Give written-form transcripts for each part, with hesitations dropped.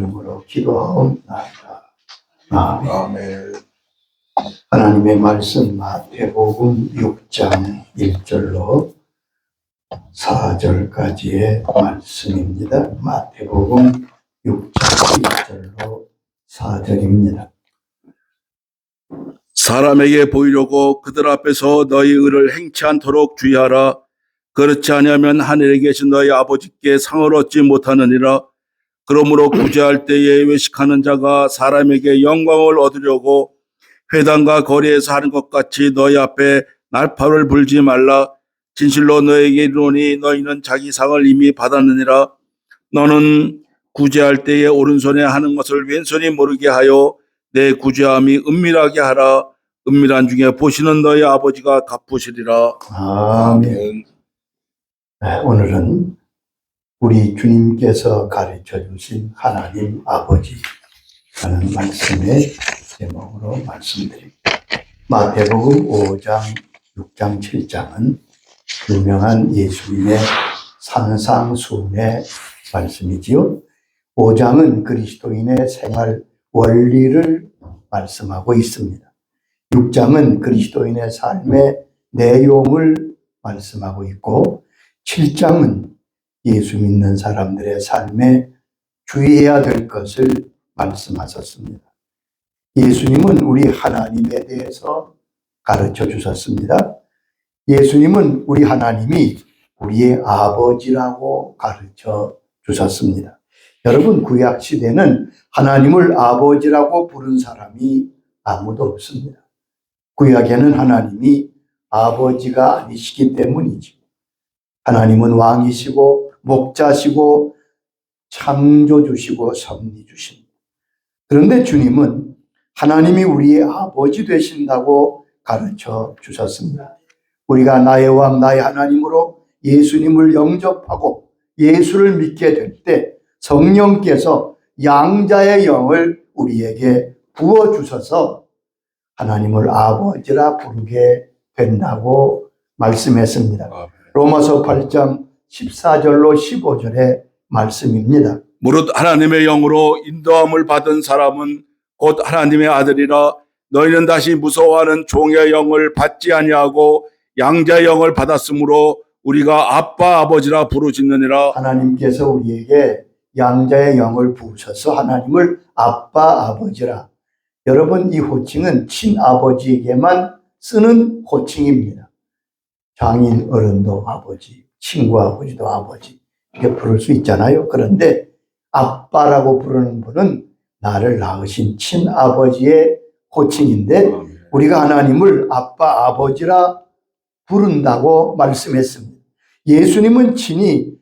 이름으로 기도하옵나이다. 아멘. 아멘. 하나님의 말씀 마태복음 6장 1절로 4절까지의 말씀입니다. 마태복음 6장 1절로 4절입니다. 사람에게 보이려고 그들 앞에서 너희 의를 행치 않도록 주의하라. 그렇지 아니하면 하늘에 계신 너희 아버지께 상을 얻지 못하느니라. 그러므로 구제할 때에 외식하는 자가 사람에게 영광을 얻으려고 회당과 거리에서 하는 것 같이 너희 앞에 날파를 불지 말라. 진실로 너에게 이르노니 너희는 자기 상을 이미 받았느니라. 너는 구제할 때에 오른손에 하는 것을 왼손이 모르게 하여 내 구제함이 은밀하게 하라. 은밀한 중에 보시는 너희 아버지가 갚으시리라. 아멘. 네, 오늘은 우리 주님께서 가르쳐 주신 하나님 아버지라는 말씀의 제목으로 말씀드립니다. 마태복음 5장, 6장, 7장은 유명한 예수님의 산상수훈의 말씀이지요. 5장은 그리스도인의 생활 원리를 말씀하고 있습니다. 6장은 그리스도인의 삶의 내용을 말씀하고 있고 7장은 예수 믿는 사람들의 삶에 주의해야 될 것을 말씀하셨습니다. 예수님은 우리 하나님에 대해서 가르쳐 주셨습니다. 예수님은 우리 하나님이 우리의 아버지라고 가르쳐 주셨습니다. 여러분, 구약 시대는 하나님을 아버지라고 부른 사람이 아무도 없습니다. 구약에는 하나님이 아버지가 아니시기 때문이죠. 하나님은 왕이시고 목자시고 창조주시고 섭리주십니다. 그런데 주님은 하나님이 우리의 아버지 되신다고 가르쳐 주셨습니다. 우리가 나의 왕 나의 하나님으로 예수님을 영접하고 예수를 믿게 될 때 성령께서 양자의 영을 우리에게 부어주셔서 하나님을 아버지라 부르게 된다고 말씀했습니다. 로마서 8장 14절로 15절의 말씀입니다. 무릇 하나님의 영으로 인도함을 받은 사람은 곧 하나님의 아들이라. 너희는 다시 무서워하는 종의 영을 받지 아니하고 양자의 영을 받았으므로 우리가 아빠 아버지라 부르짖느니라. 하나님께서 우리에게 양자의 영을 부으셔서 하나님을 아빠 아버지라. 여러분, 이 호칭은 친아버지에게만 쓰는 호칭입니다. 장인 어른도 아버지, 친구 아버지도 아버지 이렇게 부를 수 있잖아요. 그런데 아빠라고 부르는 분은 나를 낳으신 친아버지의 호칭인데 우리가 하나님을 아빠 아버지라 부른다고 말씀했습니다. 예수님은 친히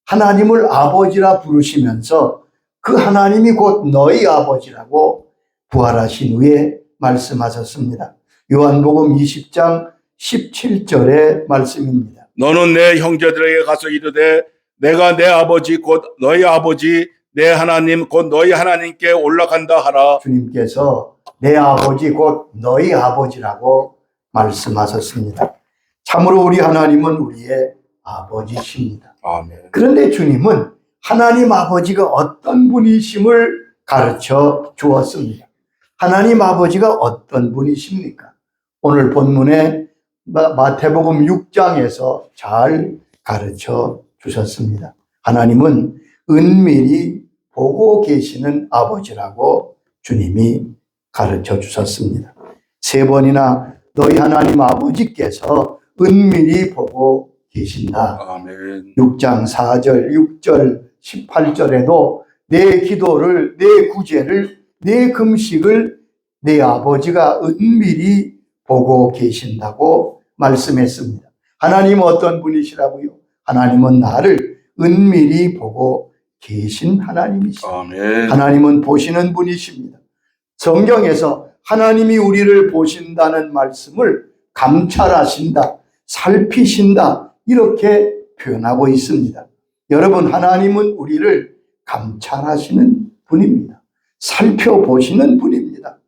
하나님을 아버지라 부르시면서 그 하나님이 곧 너희 아버지라고 부활하신 후에 말씀하셨습니다. 요한복음 20장 17절의 말씀입니다. 너는 내 형제들에게 가서 이르되 내가 내 아버지 곧 너희 아버지 내 하나님 곧 너희 하나님께 올라간다 하라. 주님께서 내 아버지 곧 너희 아버지라고 말씀하셨습니다. 참으로 우리 하나님은 우리의 아버지십니다. 아멘. 그런데 주님은 하나님 아버지가 어떤 분이심을 가르쳐 주었습니다. 하나님 아버지가 어떤 분이십니까? 오늘 본문에 마태복음 6장에서 잘 가르쳐 주셨습니다. 하나님은 은밀히 보고 계시는 아버지라고 주님이 가르쳐 주셨습니다. 3번이나 너희 하나님 아버지께서 은밀히 보고 계신다. 아멘. 6장 4절, 6절, 18절에도 내 기도를, 내 구제를, 내 금식을 내 아버지가 은밀히 보고 계신다고 말씀했습니다. 하나님은 어떤 분이시라고요? 하나님은 나를 은밀히 보고 계신 하나님이십니다. 아멘. 하나님은 보시는 분이십니다. 성경에서 하나님이 우리를 보신다는 말씀을 감찰하신다, 살피신다 이렇게 표현하고 있습니다. 여러분, 하나님은 우리를 감찰하시는 분입니다. 살펴보시는 분입니다.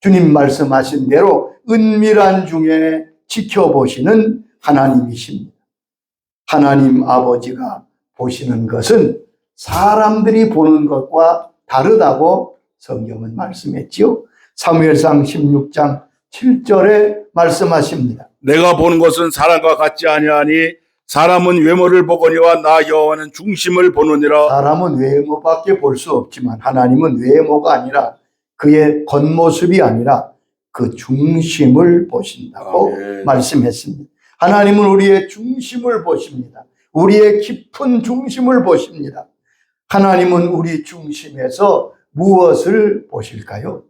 주님 말씀하신 대로 은밀한 중에 지켜보시는 하나님이십니다. 하나님 아버지가 보시는 것은 사람들이 보는 것과 다르다고 성경은 말씀했지요. 사무엘상 16장 7절에 말씀하십니다. 내가 보는 것은 사람과 같지 아니하니 사람은 외모를 보거니와 나 여호와는 중심을 보느니라. 사람은 외모밖에 볼 수 없지만 하나님은 외모가 아니라 그의 겉모습이 아니라 그 중심을 보신다고 아멘. 말씀했습니다. 하나님은 우리의 중심을 보십니다. 우리의 깊은 중심을 보십니다. 하나님은 우리 중심에서 무엇을 보실까요?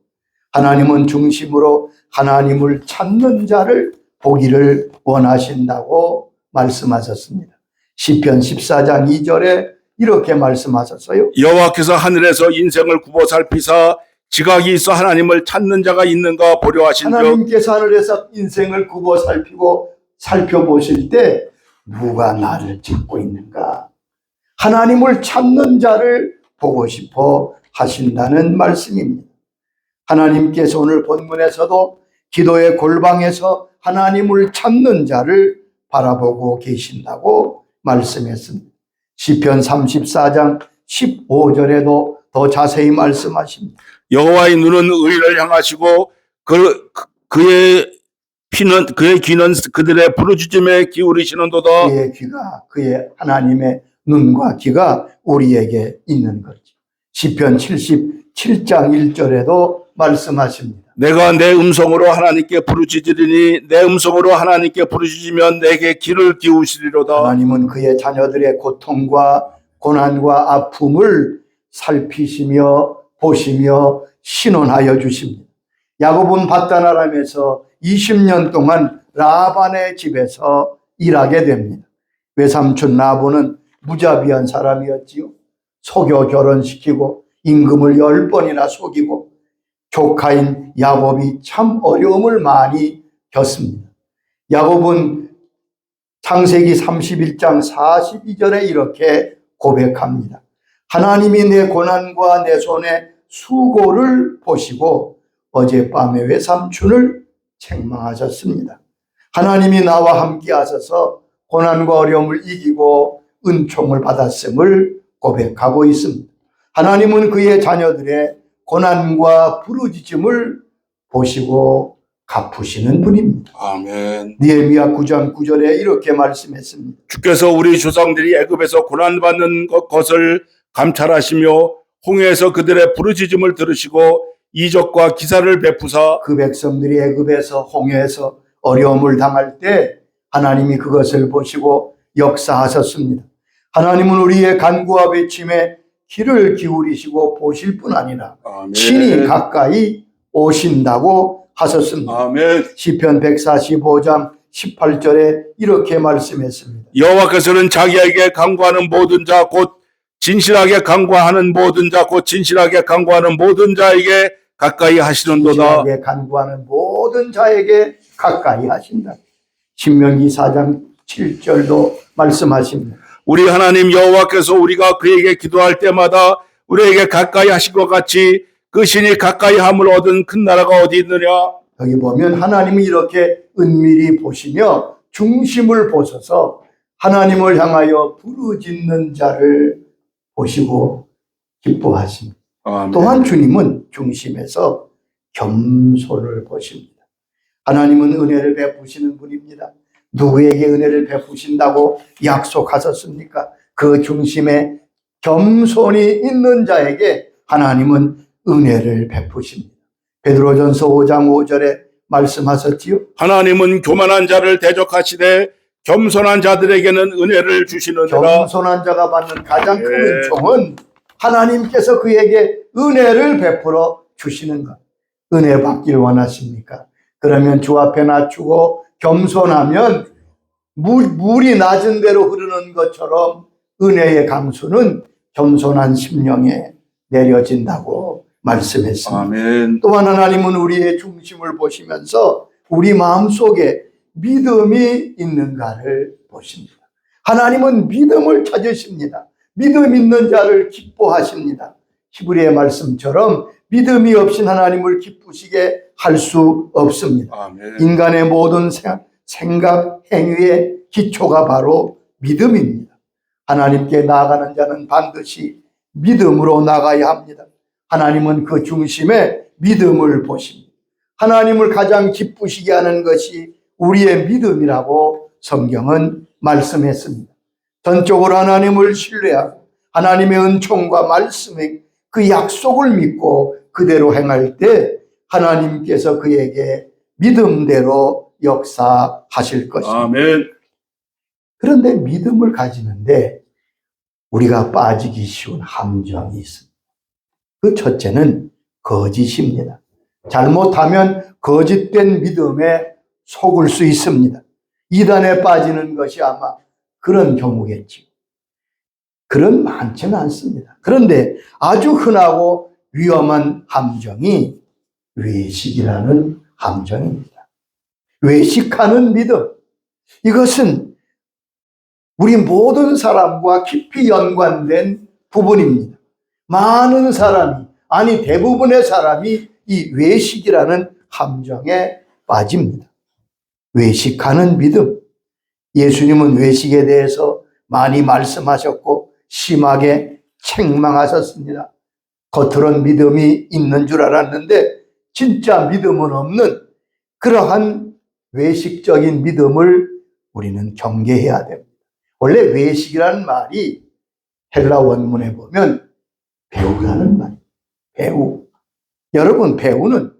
하나님은 중심으로 하나님을 찾는 자를 보기를 원하신다고 말씀하셨습니다. 시편 14장 2절에 이렇게 말씀하셨어요. 여호와께서 하늘에서 인생을 굽어 살피사 지각이 있어 하나님을 찾는 자가 있는가 보려 하신즉. 하나님께서 하늘에서 인생을 굽어 살펴보실 때 누가 나를 찾고 있는가? 하나님을 찾는 자를 보고 싶어 하신다는 말씀입니다. 하나님께서 오늘 본문에서도 기도의 골방에서 하나님을 찾는 자를 바라보고 계신다고 말씀했습니다. 시편 34장 15절에도 더 자세히 말씀하십니다. 여호와의 눈은 의를 향하시고 그의 귀는 그들의 부르짖음에 기울이시는도다. 그의 하나님의 눈과 귀가 우리에게 있는 거죠. 시편 77장 1절에도 말씀하십니다. 내가 내 음성으로 하나님께 부르짖으리니 내 음성으로 하나님께 부르짖으면 내게 귀를 기울이시리로다. 하나님은 그의 자녀들의 고통과 고난과 아픔을 살피시며 보시며 신원하여 주십니다. 야곱은 밧단-아람에서 20년 동안 라반의 집에서 일하게 됩니다. 외삼촌 라반은 무자비한 사람이었지요. 속여 결혼시키고 임금을 10번이나 속이고 조카인 야곱이 참 어려움을 많이 겪습니다. 야곱은 창세기 31장 42절에 이렇게 고백합니다. 하나님이 내 고난과 내 손의 수고를 보시고 어젯밤에 외삼촌을 책망하셨습니다. 하나님이 나와 함께 하셔서 고난과 어려움을 이기고 은총을 받았음을 고백하고 있습니다. 하나님은 그의 자녀들의 고난과 부르짖음을 보시고 갚으시는 분입니다. 아멘. 느헤미야 9장 9절에 이렇게 말씀했습니다. 주께서 우리 조상들이 애굽에서 고난받는 것을 감찰하시며 홍해에서 그들의 부르짖음을 들으시고 이적과 기사를 베푸사 그 백성들이 애굽에서 홍해에서 어려움을 당할 때 하나님이 그것을 보시고 역사하셨습니다. 하나님은 우리의 간구와 외침에 귀를 기울이시고 보실 뿐 아니라 아멘. 친히 가까이 오신다고 하셨습니다. 아멘. 시편 145장 18절에 이렇게 말씀했습니다. 여호와께서는 자기에게 간구하는 모든 자 곧 진실하게 간구하는 모든 자 곧 진실하게 간구하는 모든 자에게 가까이 하시는도다. 진실하게 간구하는 모든 자에게 가까이 하신다. 신명기 4장 7절도 말씀하십니다. 우리 하나님 여호와께서 우리가 그에게 기도할 때마다 우리에게 가까이 하신 것 같이 그 신이 가까이 함을 얻은 큰 나라가 어디 있느냐. 여기 보면 하나님이 이렇게 은밀히 보시며 중심을 보셔서 하나님을 향하여 부르짖는 자를 보시고 기뻐하십니다. 아멘. 또한 주님은 중심에서 겸손을 보십니다. 하나님은 은혜를 베푸시는 분입니다. 누구에게 은혜를 베푸신다고 약속하셨습니까? 그 중심에 겸손이 있는 자에게 하나님은 은혜를 베푸십니다. 베드로전서 5장 5절에 말씀하셨지요. 하나님은 교만한 자를 대적하시되 겸손한 자들에게는 은혜를 주시느니라. 겸손한 자가 받는 가장 큰 은총은 하나님께서 그에게 은혜를 베풀어 주시는 것. 은혜 받길 원하십니까? 그러면 주 앞에 낮추고 겸손하면 물이 낮은 대로 흐르는 것처럼 은혜의 강수는 겸손한 심령에 내려진다고 말씀했습니다. 아멘. 또한 하나님은 우리의 중심을 보시면서 우리 마음속에 믿음이 있는가를 보십니다. 하나님은 믿음을 찾으십니다. 믿음 있는 자를 기뻐하십니다. 히브리의 말씀처럼 믿음이 없인 하나님을 기쁘시게 할 수 없습니다. 아멘. 인간의 모든 생각, 행위의 기초가 바로 믿음입니다. 하나님께 나아가는 자는 반드시 믿음으로 나가야 합니다. 하나님은 그 중심에 믿음을 보십니다. 하나님을 가장 기쁘시게 하는 것이 우리의 믿음이라고 성경은 말씀했습니다. 전적으로 하나님을 신뢰하고 하나님의 은총과 말씀의 그 약속을 믿고 그대로 행할 때 하나님께서 그에게 믿음대로 역사하실 것입니다. 아멘. 그런데 믿음을 가지는데 우리가 빠지기 쉬운 함정이 있습니다. 그 첫째는 거짓입니다. 잘못하면 거짓된 믿음에 속을 수 있습니다. 이단에 빠지는 것이 아마 그런 경우겠죠. 그런 많지는 않습니다. 그런데 아주 흔하고 위험한 함정이 외식이라는 함정입니다. 외식하는 믿음. 이것은 우리 모든 사람과 깊이 연관된 부분입니다. 많은 사람이, 아니 대부분의 사람이 이 외식이라는 함정에 빠집니다. 외식하는 믿음. 예수님은 외식에 대해서 많이 말씀하셨고 심하게 책망하셨습니다. 겉으로는 믿음이 있는 줄 알았는데 진짜 믿음은 없는 그러한 외식적인 믿음을 우리는 경계해야 됩니다. 원래 외식이라는 말이 헬라 원문에 보면 배우라는 말이에요. 배우. 여러분, 배우는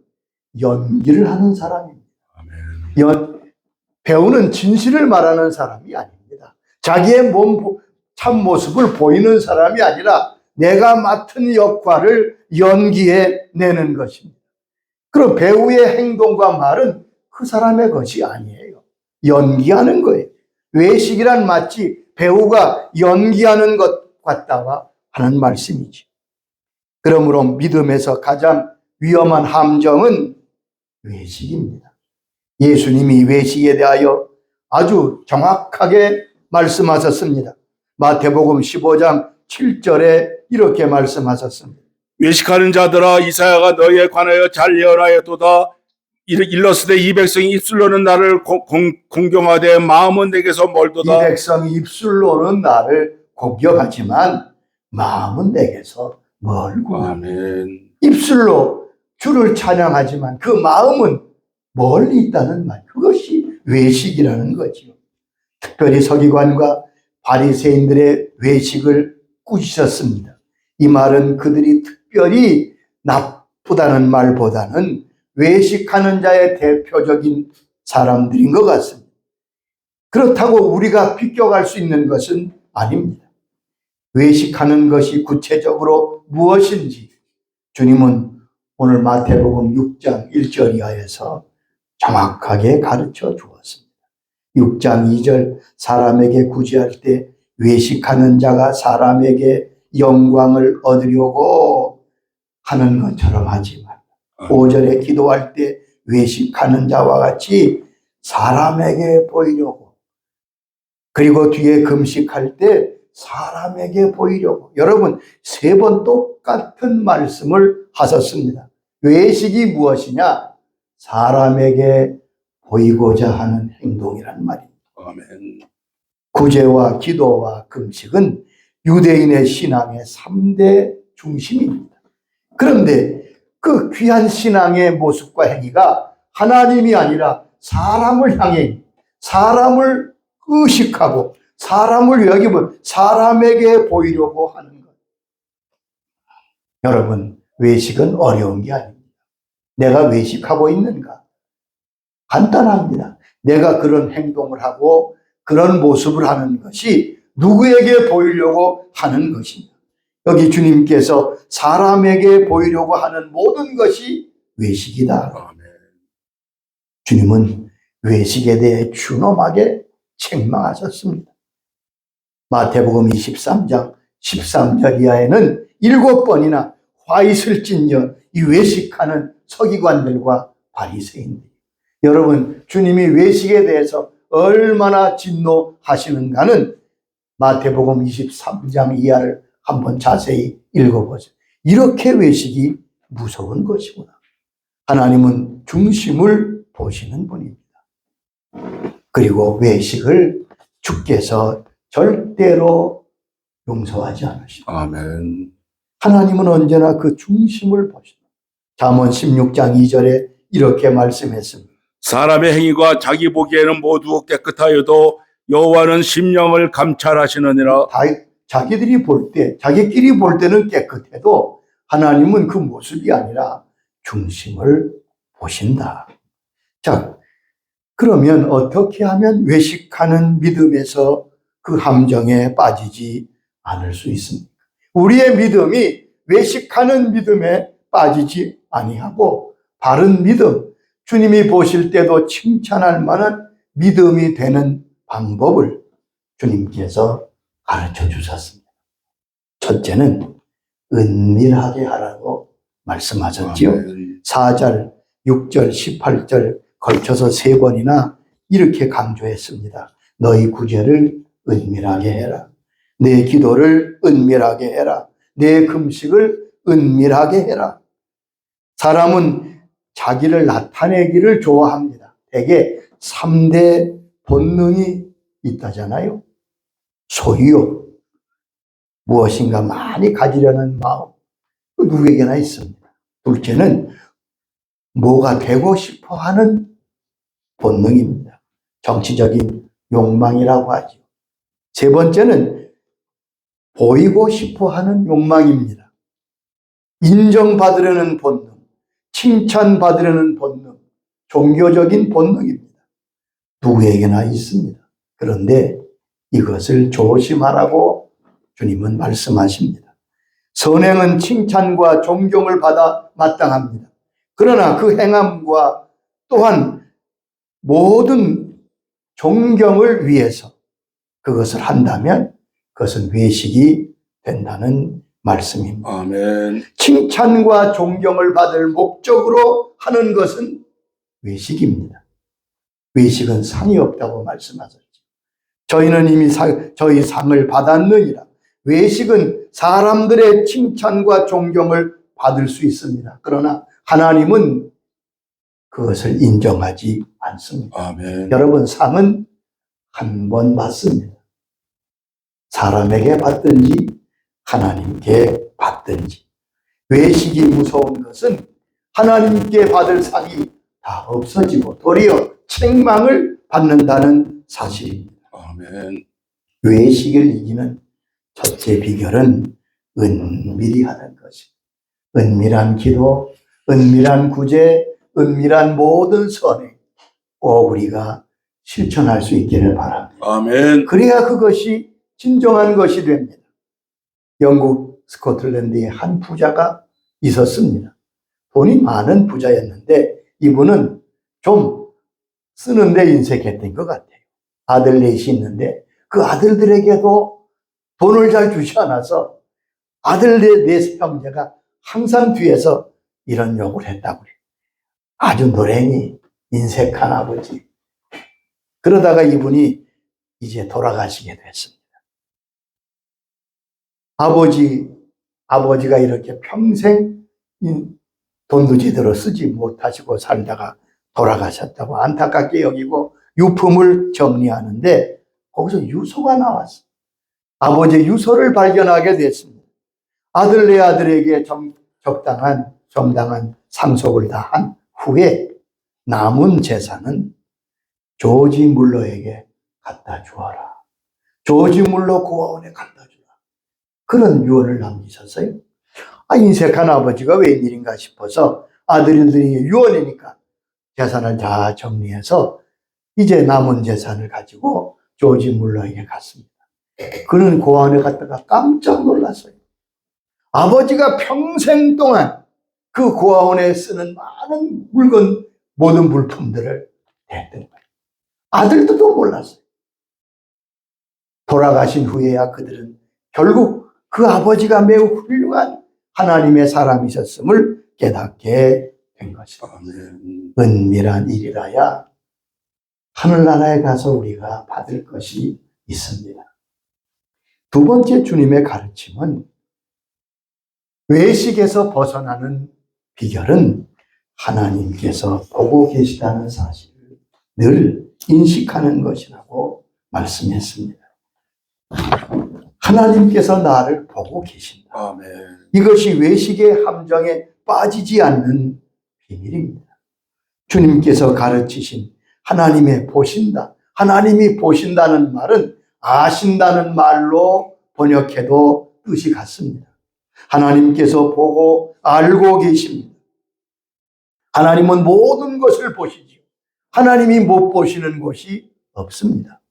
연기를 하는 사람입니다. 배우는 진실을 말하는 사람이 아닙니다. 자기의 참모습을 보이는 사람이 아니라 내가 맡은 역할을 연기해 내는 것입니다. 그럼 배우의 행동과 말은 그 사람의 것이 아니에요. 연기하는 거예요. 외식이란 마치 배우가 연기하는 것 같다와 하는 말씀이지. 그러므로 믿음에서 가장 위험한 함정은 외식입니다. 예수님이 외식에 대하여 아주 정확하게 말씀하셨습니다. 마태복음 15장 7절에 이렇게 말씀하셨습니다. 외식하는 자들아, 이사야가 너희에 관하여 잘 예언하였도다. 일러스되 이 백성이 입술로는 나를 공경하되 마음은 내게서 멀도다. 이 백성이 입술로는 나를 공경하지만 마음은 내게서 멀고. 아멘. 입술로 주를 찬양하지만 그 마음은 멀리 있다는 말. 그것이 외식이라는 거죠. 특별히 서기관과 바리새인들의 외식을 꾸짖었습니다. 이 말은 그들이 특별히 나쁘다는 말보다는 외식하는 자의 대표적인 사람들인 것 같습니다. 그렇다고 우리가 비껴갈 수 있는 것은 아닙니다. 외식하는 것이 구체적으로 무엇인지 주님은 오늘 마태복음 6장 1절 이하에서 정확하게 가르쳐 주었습니다. 6장 2절 사람에게 구제할 때 외식하는 자가 사람에게 영광을 얻으려고 하는 것처럼 하지 말라. 5절에 기도할 때 외식하는 자와 같이 사람에게 보이려고, 그리고 뒤에 금식할 때 사람에게 보이려고. 여러분, 3번 똑같은 말씀을 하셨습니다. 외식이 무엇이냐? 사람에게 보이고자 하는 행동이란 말입니다. 아멘. 구제와 기도와 금식은 유대인의 신앙의 3대 중심입니다. 그런데 그 귀한 신앙의 모습과 행위가 하나님이 아니라 사람을 향해, 사람을 의식하고 사람을 여기면 사람에게 보이려고 하는 것. 여러분, 외식은 어려운 게 아닙니다. 내가 외식하고 있는가? 간단합니다. 내가 그런 행동을 하고 그런 모습을 하는 것이 누구에게 보이려고 하는 것입니다. 여기 주님께서 사람에게 보이려고 하는 모든 것이 외식이다. 아멘. 주님은 외식에 대해 준엄하게 책망하셨습니다. 마태복음 23장 13절 이하에는 7번이나 화 있을진저 이 외식하는 서기관들과 바리새인들. 여러분, 주님이 외식에 대해서 얼마나 진노하시는가는 마태복음 23장 이하를 한번 자세히 읽어보세요. 이렇게 외식이 무서운 것이구나. 하나님은 중심을 보시는 분입니다. 그리고 외식을 주께서 절대로 용서하지 않으십니다. 아멘. 하나님은 언제나 그 중심을 보신다. 잠언 16장 2절에 이렇게 말씀했습니다. 사람의 행위가 자기 보기에는 모두 깨끗하여도 여호와는 심령을 감찰하시느니라. 자기들이 볼 때, 자기끼리 볼 때는 깨끗해도 하나님은 그 모습이 아니라 중심을 보신다. 자, 그러면 어떻게 하면 외식하는 믿음에서 그 함정에 빠지지 않을 수 있습니까? 우리의 믿음이 외식하는 믿음에 빠지지 아니하고 바른 믿음, 주님이 보실 때도 칭찬할 만한 믿음이 되는 방법을 주님께서 가르쳐 주셨습니다. 첫째는 은밀하게 하라고 말씀하셨지요. 4절, 6절, 18절 걸쳐서 3번이나 이렇게 강조했습니다. 너희 구제를 은밀하게 해라. 내 기도를 은밀하게 해라. 내 금식을 은밀하게 해라. 사람은 자기를 나타내기를 좋아합니다. 대개 3대 본능이 있다잖아요. 소유욕, 무엇인가 많이 가지려는 마음, 누구에게나 있습니다. 둘째는 뭐가 되고 싶어 하는 본능입니다. 정치적인 욕망이라고 하죠. 세 번째는 보이고 싶어 하는 욕망입니다. 인정받으려는 본능, 칭찬받으려는 본능, 종교적인 본능입니다. 누구에게나 있습니다. 그런데 이것을 조심하라고 주님은 말씀하십니다. 선행은 칭찬과 존경을 받아 마땅합니다. 그러나 그 행함과 또한 모든 존경을 위해서 그것을 한다면 그것은 외식이 된다는 말씀입니다. 아멘. 칭찬과 존경을 받을 목적으로 하는 것은 외식입니다. 외식은 상이 없다고 말씀하셨죠. 저희는 이미 저희 상을 받았느니라. 외식은 사람들의 칭찬과 존경을 받을 수 있습니다. 그러나 하나님은 그것을 인정하지 않습니다. 아멘. 여러분, 상은 한 번 받습니다. 사람에게 받든지 하나님께 받든지. 외식이 무서운 것은 하나님께 받을 상이 다 없어지고 도리어 책망을 받는다는 사실입니다. 아멘. 외식을 이기는 첫째 비결은 은밀히 하는 것입니다. 은밀한 기도, 은밀한 구제, 은밀한 모든 선행 꼭 우리가 실천할 수 있기를 바랍니다. 아멘. 그래야 그것이 진정한 것이 됩니다. 영국 스코틀랜드에 한 부자가 있었습니다. 돈이 많은 부자였는데 이분은 좀 쓰는데 인색했던 것 같아요. 아들 넷이 있는데 그 아들들에게도 돈을 잘 주지 않아서 아들 넷 형제가 항상 뒤에서 이런 욕을 했다고 그래요. 아주 노랭이 인색한 아버지. 그러다가 이분이 이제 돌아가시게 됐습니다. 아버지가 이렇게 평생 돈도 제대로 쓰지 못하시고 살다가 돌아가셨다고 안타깝게 여기고 유품을 정리하는데 거기서 유서가 나왔어요. 아버지의 유서를 발견하게 됐습니다. 아들 내 아들에게 정당한 상속을 다 한 후에 남은 재산은 조지 물러에게 갖다 주어라. 조지 물러 고아원에 갖다 주라. 그런 유언을 남기셨어요. 인색한 아버지가 웬일인가 싶어서 아들들이 유언이니까 재산을 다 정리해서 이제 남은 재산을 가지고 조지 물러에게 갔습니다. 그는 고아원에 갔다가 깜짝 놀랐어요. 아버지가 평생 동안 그 고아원에 쓰는 많은 물건, 모든 물품들을 댔던 거예요. 아들도 몰랐어요. 돌아가신 후에야 그들은 결국 그 아버지가 매우 훌륭한 하나님의 사람이셨음을 깨닫게 된 것입니다. 은밀한 일이라야 하늘나라에 가서 우리가 받을 것이 있습니다. 두 번째 주님의 가르침은 외식에서 벗어나는 비결은 하나님께서 보고 계시다는 사실을 늘 인식하는 것이라고 말씀했습니다. 하나님께서 나를 보고 계신다. 아멘. 이것이 외식의 함정에 빠지지 않는 비밀입니다. 주님께서 가르치신 하나님의 보신다. 하나님이 보신다는 말은 아신다는 말로 번역해도 뜻이 같습니다. 하나님께서 보고 알고 계십니다. 하나님은 모든 것을 보시지요. 하나님이 못 보시는 것이 없습니다.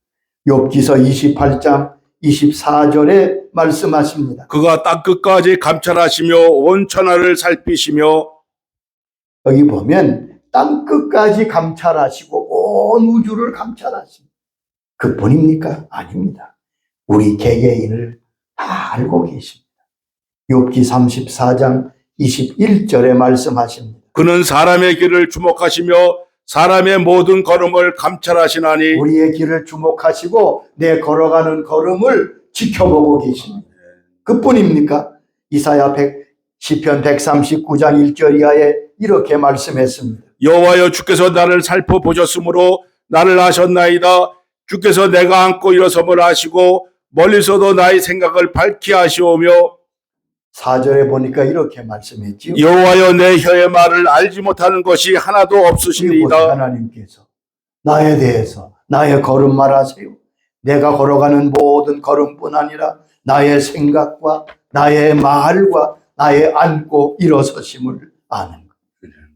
욥기서 28장 24절에 말씀하십니다. 그가 땅끝까지 감찰하시며 온 천하를 살피시며. 여기 보면 땅끝까지 감찰하시고 온 우주를 감찰하십니다. 그뿐입니까? 아닙니다. 우리 개개인을 다 알고 계십니다. 욥기 34장 21절에 말씀하십니다. 그는 사람의 길을 주목하시며 사람의 모든 걸음을 감찰하시나니. 우리의 길을 주목하시고 내 걸어가는 걸음을 지켜보고 계십니다. 그뿐입니까? 시편 139장 1절 이하에 이렇게 말씀했습니다. 여호와여, 주께서 나를 살펴보셨으므로 나를 아셨나이다. 주께서 내가 앉고 일어섬을 아시고 멀리서도 나의 생각을 밝히 아시오며. 4절에 보니까 이렇게 말씀했지요. 여호와여, 내 혀의 말을 알지 못하는 것이 하나도 없으시니이다. 하나님께서 나에 대해서 나의 걸음말 아세요. 내가 걸어가는 모든 걸음뿐 아니라 나의 생각과 나의 말과 나의 앉고 일어서심을 아는 것.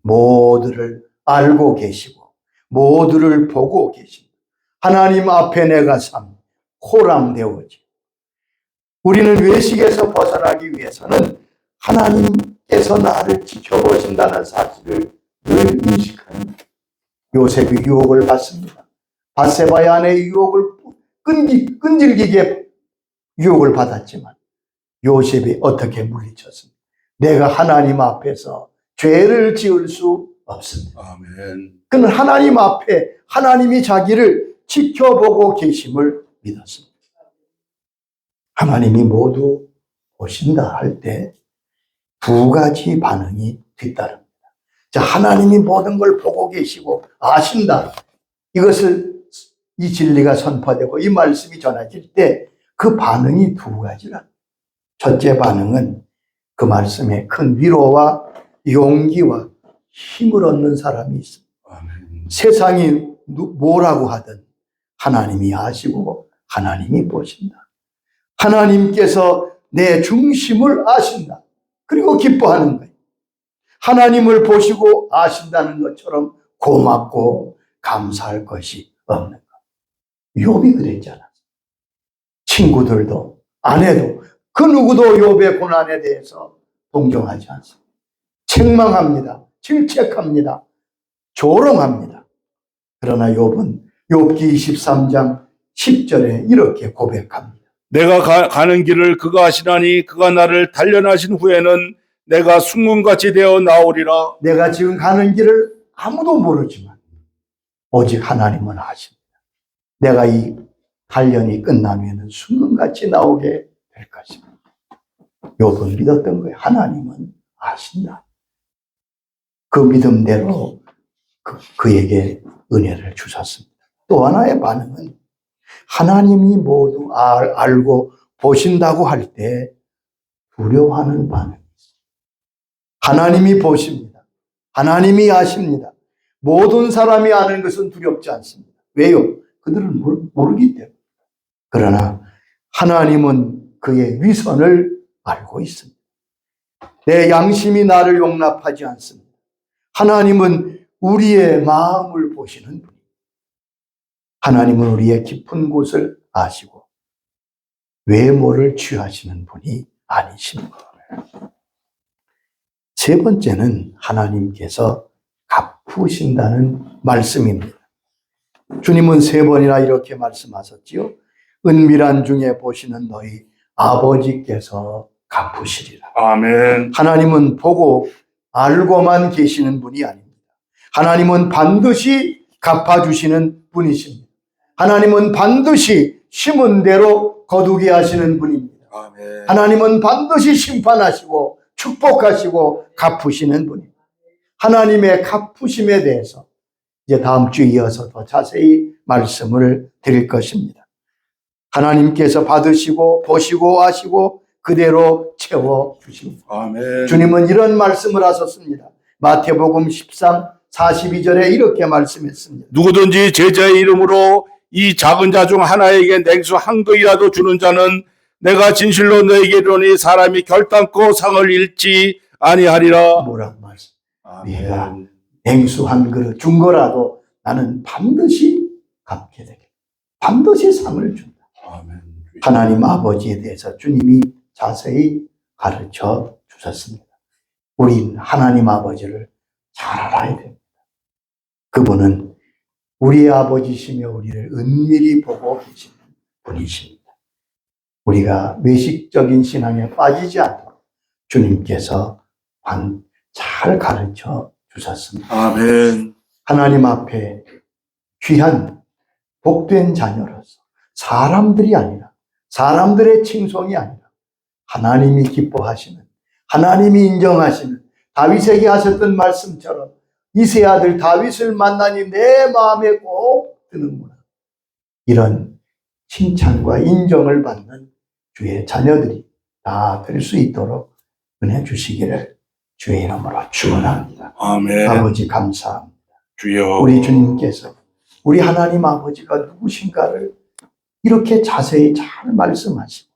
모두를 알고 계시고 모두를 보고 계십니다. 하나님 앞에 내가 호람되어지. 우리는 외식에서 벗어나기 위해서는 하나님께서 나를 지켜보신다는 사실을 늘 인식하는 요셉이 유혹을 받습니다. 밧세바의 아내의 유혹을 끈질기게 유혹을 받았지만 요셉이 어떻게 물리쳤습니까? 내가 하나님 앞에서 죄를 지을 수 없습니다. 아멘. 그는 하나님 앞에 하나님이 자기를 지켜보고 계심을 믿었습니다. 하나님이 모두 보신다 할 때 두 가지 반응이 뒤따릅니다. 자, 하나님이 모든 걸 보고 계시고 아신다. 이 진리가 선포되고 이 말씀이 전해질 때 그 반응이 두 가지라. 첫째 반응은 그 말씀에 큰 위로와 용기와 힘을 얻는 사람이 있습니다. 아멘. 세상이 뭐라고 하든 하나님이 아시고 하나님이 보신다. 하나님께서 내 중심을 아신다. 그리고 기뻐하는 거예요. 하나님을 보시고 아신다는 것처럼 고맙고 감사할 것이 없는 것. 욥이 그랬잖아. 친구들도 아내도 그 누구도 욥의 고난에 대해서 동정하지 않습니다. 책망합니다. 질책합니다. 조롱합니다. 그러나 욥은 욥기 23장 10절에 이렇게 고백합니다. 내가 가는 길을 그가 아시나니 그가 나를 단련하신 후에는 내가 순금같이 되어 나오리라. 내가 지금 가는 길을 아무도 모르지만 오직 하나님은 아십니다. 내가 이 단련이 끝난 후에는 순금같이 나오게 될 것입니다. 욥은 믿었던 거예요. 하나님은 아신다. 그 믿음대로 그에게 은혜를 주셨습니다. 또 하나의 반응은 하나님이 모두 알고 보신다고 할 때 두려워하는 반응이 있습니다. 하나님이 보십니다. 하나님이 아십니다. 모든 사람이 아는 것은 두렵지 않습니다. 왜요? 그들은 모르기 때문에. 그러나 하나님은 그의 위선을 알고 있습니다. 내 양심이 나를 용납하지 않습니다. 하나님은 우리의 마음을 보시는 분입니다. 하나님은 우리의 깊은 곳을 아시고 외모를 취하시는 분이 아니십니다. 세 번째는 하나님께서 갚으신다는 말씀입니다. 주님은 세 번이나 이렇게 말씀하셨지요. 은밀한 중에 보시는 너희 아버지께서 갚으시리라. 아멘. 하나님은 보고 알고만 계시는 분이 아닙니다. 하나님은 반드시 갚아주시는 분이십니다. 하나님은 반드시 심은 대로 거두게 하시는 분입니다. 아멘. 하나님은 반드시 심판하시고 축복하시고 갚으시는 분입니다. 하나님의 갚으심에 대해서 이제 다음 주에 이어서 더 자세히 말씀을 드릴 것입니다. 하나님께서 받으시고 보시고 아시고 그대로 채워주십니다. 아멘. 주님은 이런 말씀을 하셨습니다. 마태복음 13, 42절에 이렇게 말씀했습니다. 누구든지 제자의 이름으로 이 작은 자 중 하나에게 냉수 한 그이라도 주는 자는 내가 진실로 너에게 이르노니 사람이 결단코 상을 잃지 아니하리라. 뭐라고 말씀? 내가 냉수 한 그릇 준 거라도 나는 반드시 갚게 되겠다. 반드시 상을 준다. 아멘. 하나님 아버지에 대해서 주님이 자세히 가르쳐 주셨습니다. 우린 하나님 아버지를 잘 알아야 됩니다. 그분은 우리의 아버지시며 우리를 은밀히 보고 계시는 분이십니다. 우리가 외식적인 신앙에 빠지지 않도록 주님께서 잘 가르쳐 주셨습니다. 아멘. 하나님 앞에 귀한 복된 자녀로서 사람들이 아니라 사람들의 칭송이 아니라 하나님이 기뻐하시는 하나님이 인정하시는 다윗에게 하셨던 말씀처럼 이세 아들 다윗을 만나니 내 마음에 꼭 드는구나. 이런 칭찬과 인정을 받는 주의 자녀들이 다 될 수 있도록 은혜 주시기를 주의 이름으로 축원합니다. 아멘. 아버지 감사합니다. 주여. 우리 주님께서 우리 하나님 아버지가 누구신가를 이렇게 자세히 잘 말씀하시고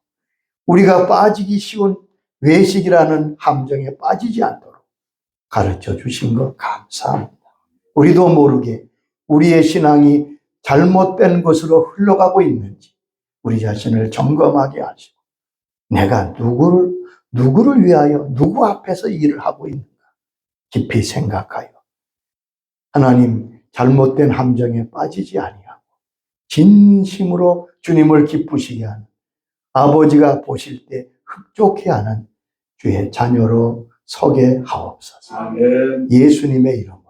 우리가 빠지기 쉬운 외식이라는 함정에 빠지지 않도록 가르쳐 주신 것 감사합니다. 우리도 모르게 우리의 신앙이 잘못된 것으로 흘러가고 있는지 우리 자신을 점검하게 하시고 내가 누구를 위하여 누구 앞에서 일을 하고 있는가 깊이 생각하여 하나님 잘못된 함정에 빠지지 아니하고 진심으로 주님을 기쁘시게 하는 아버지가 보실 때 흡족해 하는 주의 자녀로 서게 하옵소서. 아멘. 예수님의 이름으로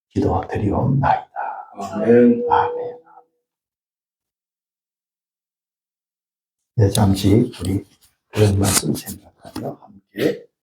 기도드리옵나이다. 아멘. 아멘. 네, 잠시 우리 그런 말씀 생각하며 함께